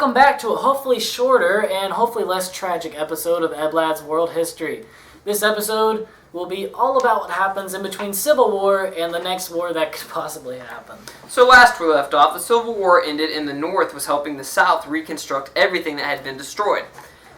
welcome back to a hopefully shorter and hopefully less tragic episode of EVLAB's World History. This episode will be all about what happens in between Civil War and the next war that could possibly happen. So last we left off, the Civil War ended and the North was helping the South reconstruct everything that had been destroyed.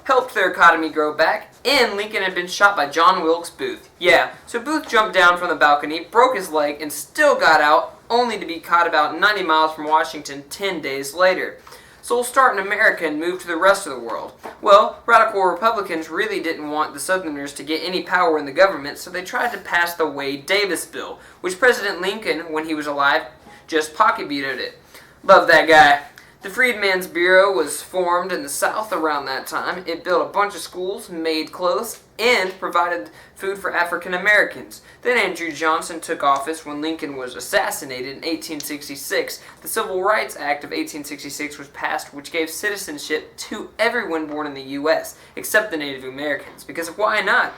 Helped their economy grow back, and Lincoln had been shot by John Wilkes Booth. Yeah, so Booth jumped down from the balcony, broke his leg, and still got out, only to be caught about 90 miles from Washington 10 days later. So we'll start in America and move to the rest of the world. Well, radical Republicans really didn't want the Southerners to get any power in the government, so they tried to pass the Wade-Davis bill, which President Lincoln, when he was alive, just pocket vetoed it. Love that guy. The Freedmen's Bureau was formed in the South around that time. It built a bunch of schools, made clothes, and provided food for African Americans. Then Andrew Johnson took office when Lincoln was assassinated in 1866. The Civil Rights Act of 1866 was passed, which gave citizenship to everyone born in the U.S., except the Native Americans, because why not?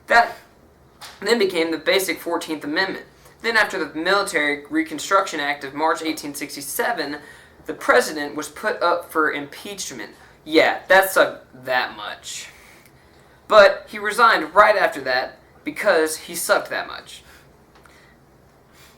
That then became the basic 14th Amendment. Then after the Military Reconstruction Act of March 1867, the president was put up for impeachment. Yeah, that sucked that much. But he resigned right after that because he sucked that much.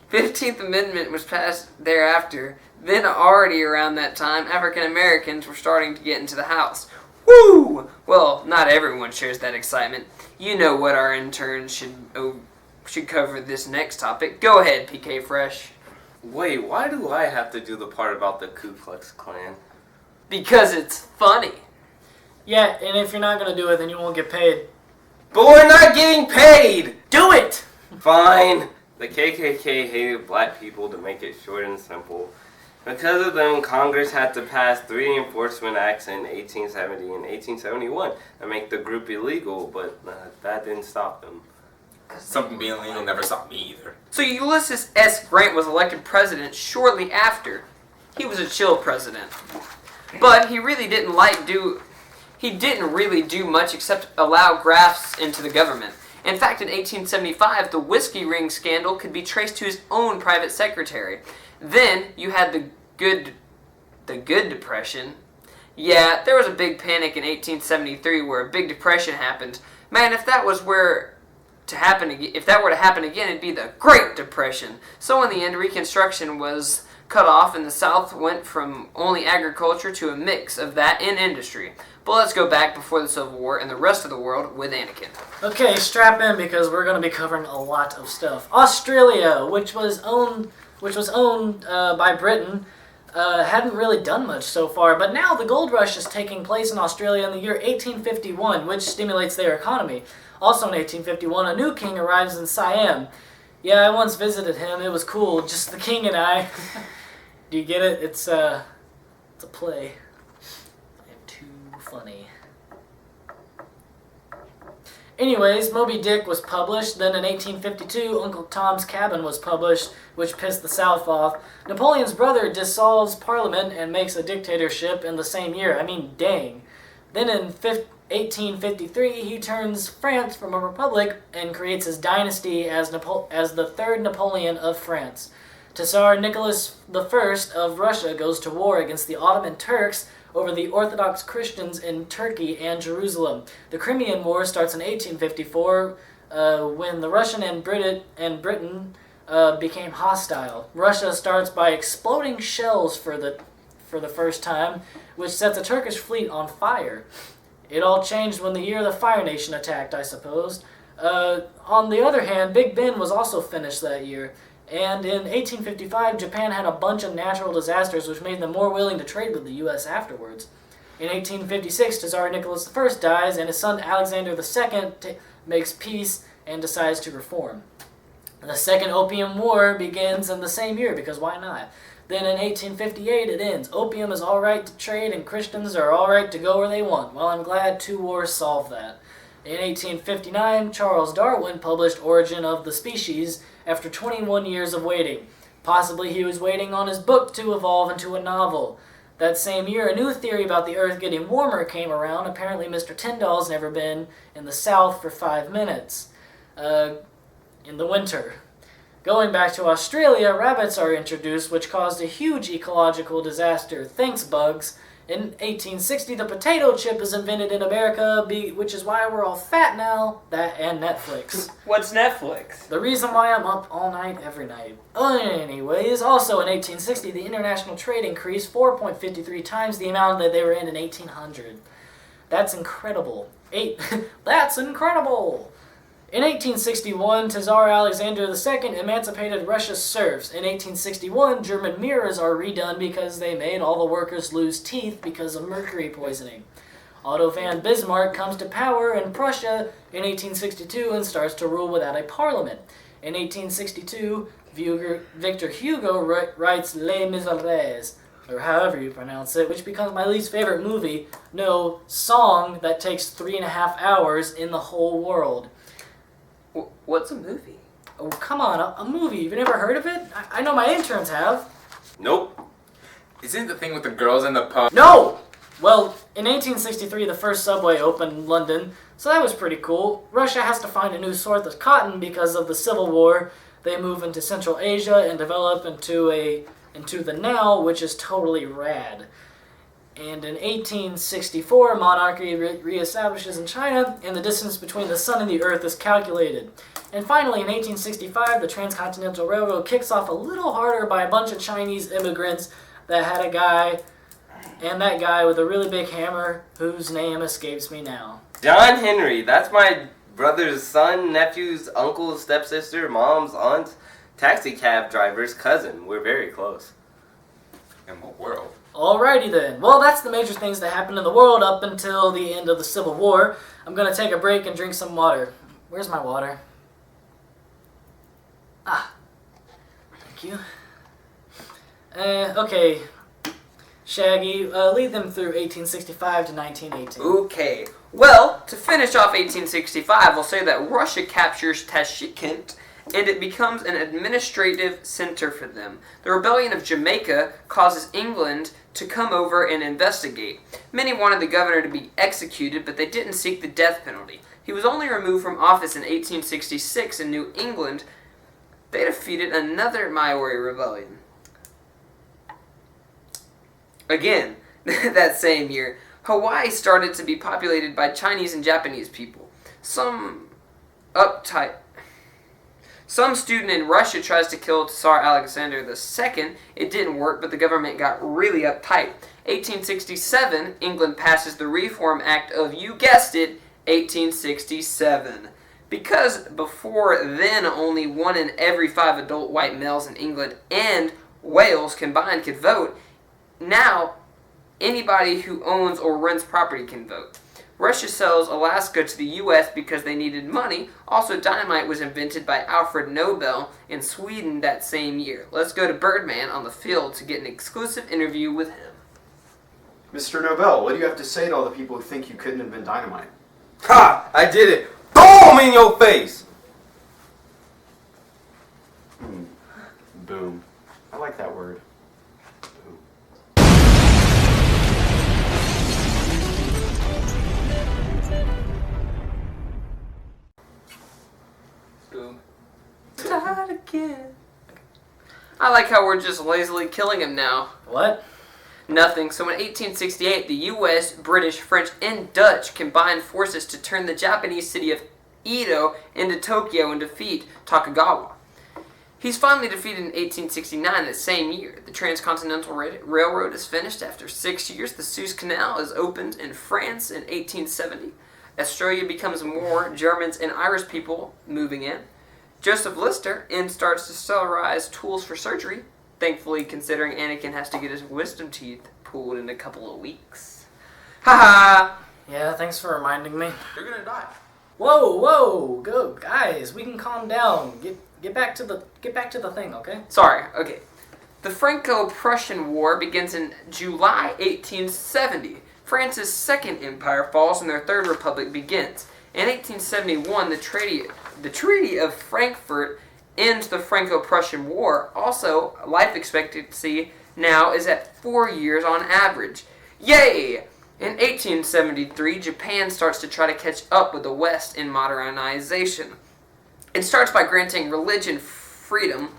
15th Amendment was passed thereafter. Then already around that time, African Americans were starting to get into the House. Woo! Well, not everyone shares that excitement. You know what our interns should cover this next topic. Go ahead, PK Fresh. Wait, why do I have to do the part about the Ku Klux Klan? Because it's funny. Yeah, and if you're not going to do it, then you won't get paid. But we're not getting paid! Do it! Fine. The KKK hated black people, to make it short and simple. Because of them, Congress had to pass 3 enforcement acts in 1870 and 1871 to make the group illegal, but that didn't stop them. Something being illegal never stopped me either. So Ulysses S. Grant was elected president shortly after. He was a chill president. But he really didn't really do much except allow grafts into the government. In fact, in 1875, the whiskey ring scandal could be traced to his own private secretary. Then you had the good depression. Yeah, there was a big panic in 1873 where a big depression happened. Man, if that were to happen again, it'd be the Great Depression. So in the end, Reconstruction was cut off, and the South went from only agriculture to a mix of that and industry. But let's go back before the Civil War and the rest of the world with Anakin. Okay, strap in because we're going to be covering a lot of stuff. Australia, which was owned by Britain, hadn't really done much so far, but now the gold rush is taking place in Australia in the year 1851, which stimulates their economy. Also in 1851, a new king arrives in Siam. Yeah, I once visited him. It was cool, just the king and I. Do you get it? It's a play. I am too funny. Anyways, Moby Dick was published. Then in 1852, Uncle Tom's Cabin was published, which pissed the South off. Napoleon's brother dissolves Parliament and makes a dictatorship in the same year. I mean, dang. Then in 1853, he turns France from a republic and creates his dynasty as the third Napoleon of France. Tsar Nicholas I of Russia goes to war against the Ottoman Turks over the Orthodox Christians in Turkey and Jerusalem. The Crimean War starts in 1854 when the Russian and Britain became hostile. Russia starts by exploding shells for the first time, which sets a Turkish fleet on fire. It all changed when the year the Fire Nation attacked, I suppose. On the other hand, Big Ben was also finished that year. And in 1855, Japan had a bunch of natural disasters which made them more willing to trade with the U.S. afterwards. In 1856, Tsar Nicholas I dies, and his son Alexander II makes peace and decides to reform. The Second Opium War begins in the same year, because why not? Then in 1858 it ends. Opium is alright to trade and Christians are alright to go where they want. Well, I'm glad 2 wars solved that. In 1859, Charles Darwin published Origin of the Species after 21 years of waiting. Possibly he was waiting on his book to evolve into a novel. That same year, a new theory about the Earth getting warmer came around. Apparently Mr. Tyndall's never been in the South for 5 minutes in the winter. Going back to Australia, rabbits are introduced, which caused a huge ecological disaster. Thanks, bugs. In 1860, the potato chip is invented in America, which is why we're all fat now. That and Netflix. What's Netflix? The reason why I'm up all night, every night. Anyways, also in 1860, the international trade increased 4.53 times the amount that they were in 1800. That's incredible. That's incredible! In 1861, Tsar Alexander II emancipated Russia's serfs. In 1861, German mirrors are redone because they made all the workers lose teeth because of mercury poisoning. Otto von Bismarck comes to power in Prussia in 1862 and starts to rule without a parliament. In 1862, Victor Hugo writes Les Miserables, or however you pronounce it, which becomes my least favorite movie, song that takes 3.5 hours in the whole world. What's a movie? Oh, come on, a movie. You've never heard of it? I know my interns have. Nope. Isn't it the thing with the girls in the pub? No! Well, in 1863, the first subway opened in London, so that was pretty cool. Russia has to find a new source of cotton because of the Civil War. They move into Central Asia and develop into the Nile, which is totally rad. And in 1864, monarchy reestablishes in China, and the distance between the sun and the earth is calculated. And finally, in 1865, the Transcontinental Railroad kicks off a little harder by a bunch of Chinese immigrants that had a guy, and that guy with a really big hammer, whose name escapes me now. John Henry. That's my brother's son, nephew's uncle, stepsister, mom's aunt, taxi cab driver's cousin. We're very close. In what world? Alrighty then. Well, that's the major things that happened in the world up until the end of the Civil War. I'm going to take a break and drink some water. Where's my water? Thank you. Okay. Shaggy, lead them through 1865 to 1918. Okay. Well, to finish off 1865, we'll say that Russia captures Tashkent, and it becomes an administrative center for them. The rebellion of Jamaica causes England to come over and investigate. Many wanted the governor to be executed, but they didn't seek the death penalty. He was only removed from office in 1866 in New England. They defeated another Maori rebellion. Again, that same year, Hawaii started to be populated by Chinese and Japanese people. Some student in Russia tries to kill Tsar Alexander II. It didn't work, but the government got really uptight. 1867, England passes the Reform Act of, you guessed it, 1867. Because before then, only 1 in every 5 adult white males in England and Wales combined could vote, now anybody who owns or rents property can vote. Russia sells Alaska to the U.S. because they needed money. Also, dynamite was invented by Alfred Nobel in Sweden that same year. Let's go to Birdman on the field to get an exclusive interview with him. Mr. Nobel, what do you have to say to all the people who think you couldn't invent dynamite? Ha! I did it! Boom in your face! Boom. I like that word. Boom. Boom. Start again. I like how we're just lazily killing him now. What? Nothing. So in 1868, the U.S., British, French, and Dutch combined forces to turn the Japanese city of Edo into Tokyo and defeat Tokugawa. He's finally defeated in 1869, that same year. The Transcontinental Railroad is finished after 6 years. The Suez Canal is opened in France in 1870. Australia becomes more Germans and Irish people moving in. Joseph Lister starts to sterilize tools for surgery. Thankfully, considering Anakin has to get his wisdom teeth pulled in a couple of weeks. Haha! Yeah, thanks for reminding me. You're gonna die. Whoa, go, guys. We can calm down. Get back to the thing, okay? Sorry, okay. The Franco-Prussian War begins in July 1870. France's Second Empire falls and their Third Republic begins. In 1871, the Treaty of Frankfurt ends the Franco-Prussian War. Also, life expectancy now is at 4 years on average. Yay! In 1873, Japan starts to try to catch up with the West in modernization. It starts by granting religion freedom.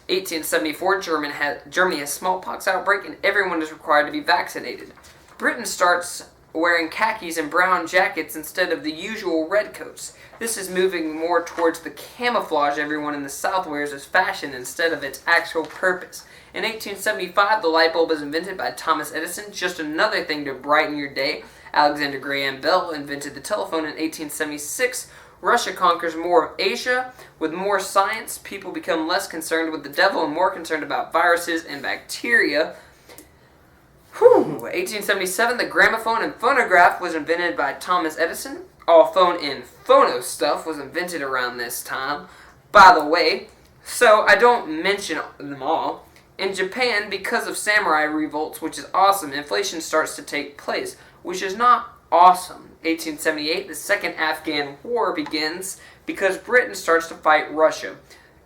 1874, Germany has smallpox outbreak and everyone is required to be vaccinated. Britain starts wearing khakis and brown jackets instead of the usual red coats. This is moving more towards the camouflage everyone in the South wears as fashion instead of its actual purpose. In 1875, the light bulb was invented by Thomas Edison, just another thing to brighten your day. Alexander Graham Bell invented the telephone in 1876. Russia conquers more of Asia. With more science, people become less concerned with the devil and more concerned about viruses and bacteria. 1877, the gramophone and phonograph was invented by Thomas Edison. All phone and phono stuff was invented around this time. By the way, so I don't mention them all. In Japan, because of samurai revolts, which is awesome, inflation starts to take place, which is not awesome. 1878, the Second Afghan War begins because Britain starts to fight Russia.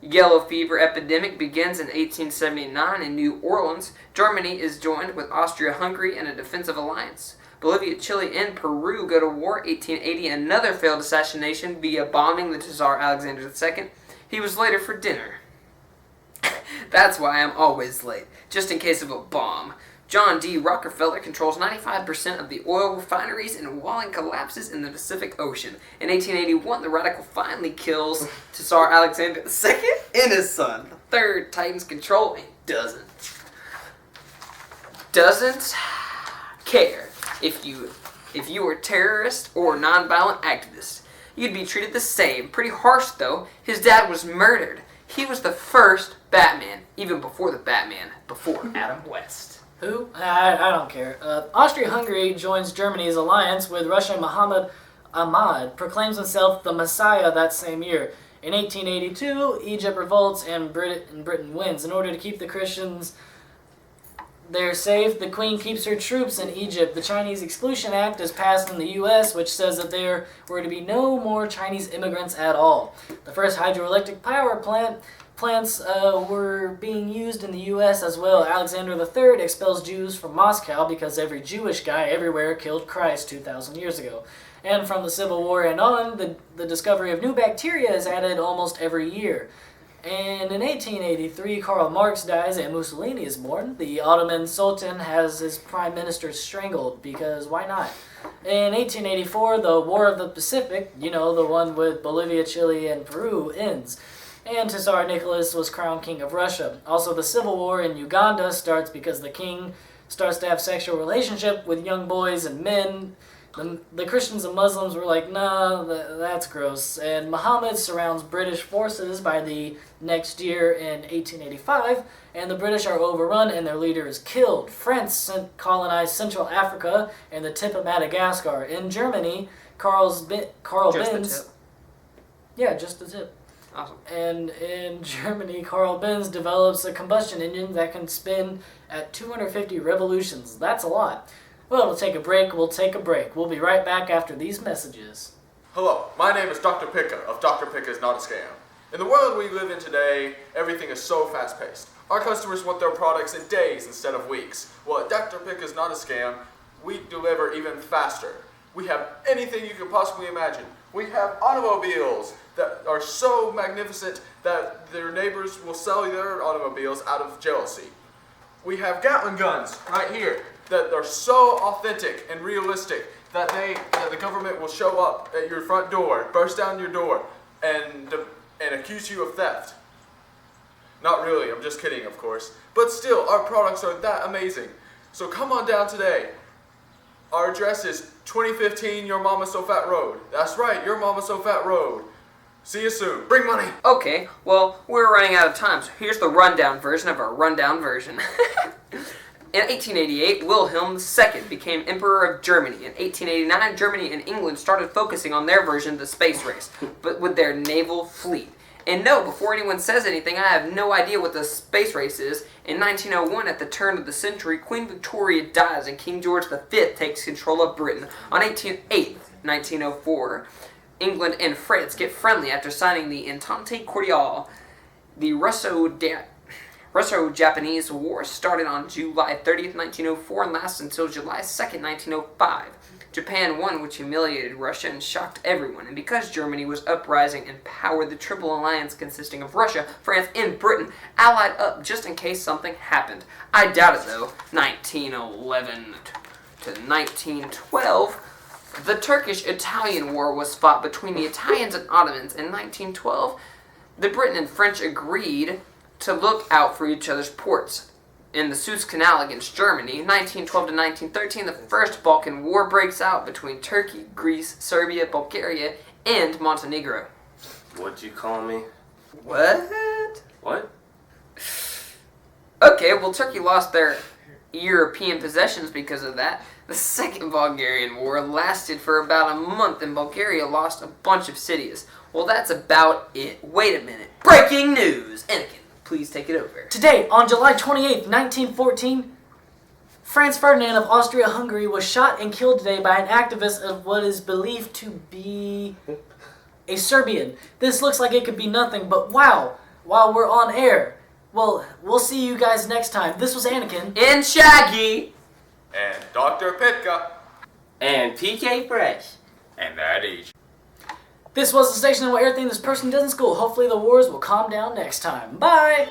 Yellow fever epidemic begins in 1879 in New Orleans. Germany is joined with Austria-Hungary in a defensive alliance. Bolivia, Chile, and Peru go to war. 1880, another failed assassination via bombing the Tsar Alexander II. He was later for dinner. That's why I'm always late, just in case of a bomb. John D. Rockefeller controls 95% of the oil refineries and Walling collapses in the Pacific Ocean. In 1881, the radical finally kills Tsar Alexander II and his son. The third tightens control and doesn't care if you were a terrorist or a nonviolent activist. You'd be treated the same. Pretty harsh, though. His dad was murdered. He was the first Batman, even before the Batman, before Adam West. Who? I don't care. Austria-Hungary joins Germany's alliance with Russia. Muhammad Ahmad proclaims himself the Messiah that same year. In 1882, Egypt revolts and Britain wins. In order to keep the Christians there safe, the Queen keeps her troops in Egypt. The Chinese Exclusion Act is passed in the U.S., which says that there were to be no more Chinese immigrants at all. The first hydroelectric power plants were being used in the U.S. as well. Alexander III expels Jews from Moscow because every Jewish guy everywhere killed Christ 2,000 years ago. And from the Civil War and on, the discovery of new bacteria is added almost every year. And in 1883, Karl Marx dies and Mussolini is born. The Ottoman Sultan has his prime minister strangled, because why not? In 1884, the War of the Pacific, the one with Bolivia, Chile, and Peru, ends. And Tsar Nicholas was crowned king of Russia. Also, the Civil War in Uganda starts because the king starts to have sexual relationship with young boys and men. The Christians and Muslims were like, nah, that's gross. And Muhammad surrounds British forces by the next year in 1885, and the British are overrun and their leader is killed. France colonized Central Africa and the tip of Madagascar. In Germany, Carl Benz... Yeah, just the tip. Awesome. And in Germany, Carl Benz develops a combustion engine that can spin at 250 revolutions. That's a lot. Well, we'll take a break. We'll be right back after these messages. Hello, my name is Dr. Picca of Dr. Picca's Not a Scam. In the world we live in today, everything is so fast-paced. Our customers want their products in days instead of weeks. Well, at Dr. Picca's Not a Scam, we deliver even faster. We have anything you could possibly imagine. We have automobiles that are so magnificent that their neighbors will sell their automobiles out of jealousy. We have Gatling guns right here that are so authentic and realistic that the government will show up at your front door, burst down your door, and accuse you of theft. Not really, I'm just kidding, of course. But still, our products are that amazing. So come on down today. Our address is 2015 Your Mama So Fat Road. That's right, Your Mama So Fat Road. See you soon. Bring money. Okay, well, we're running out of time, so here's the rundown version of our rundown version. In 1888, Wilhelm II became Emperor of Germany. In 1889, Germany and England started focusing on their version of the space race, but with their naval fleet. And no, before anyone says anything, I have no idea what the space race is. In 1901, at the turn of the century, Queen Victoria dies and King George V takes control of Britain. On 1808, 1904, England and France get friendly after signing the Entente Cordiale. The Russo-Japanese War started on July 30th, 1904 and lasts until July 2nd, 1905. Japan won, which humiliated Russia and shocked everyone. And because Germany was uprising and power, the Triple Alliance consisting of Russia, France, and Britain allied up just in case something happened. I doubt it, though. 1911. to 1912, the Turkish-Italian War was fought between the Italians and Ottomans. In 1912, the Britain and French agreed to look out for each other's ports in the Suez Canal against Germany. In 1912 to 1913, the First Balkan War breaks out between Turkey, Greece, Serbia, Bulgaria, and Montenegro. What'd you call me? What? What? Okay, well, Turkey lost their European possessions because of that. The Second Bulgarian War lasted for about a month, and Bulgaria lost a bunch of cities. Well, that's about it. Wait a minute. Breaking news! Anakin, please take it over. Today, on July 28th, 1914, Franz Ferdinand of Austria-Hungary was shot and killed today by an activist of what is believed to be a Serbian. This looks like it could be nothing, but wow, while we're on air. Well, we'll see you guys next time. This was Anakin. And Shaggy! And Dr. Pitka. And PK Fresh. And that age. This was the station that will air everything this person does in school. Hopefully the wars will calm down next time. Bye!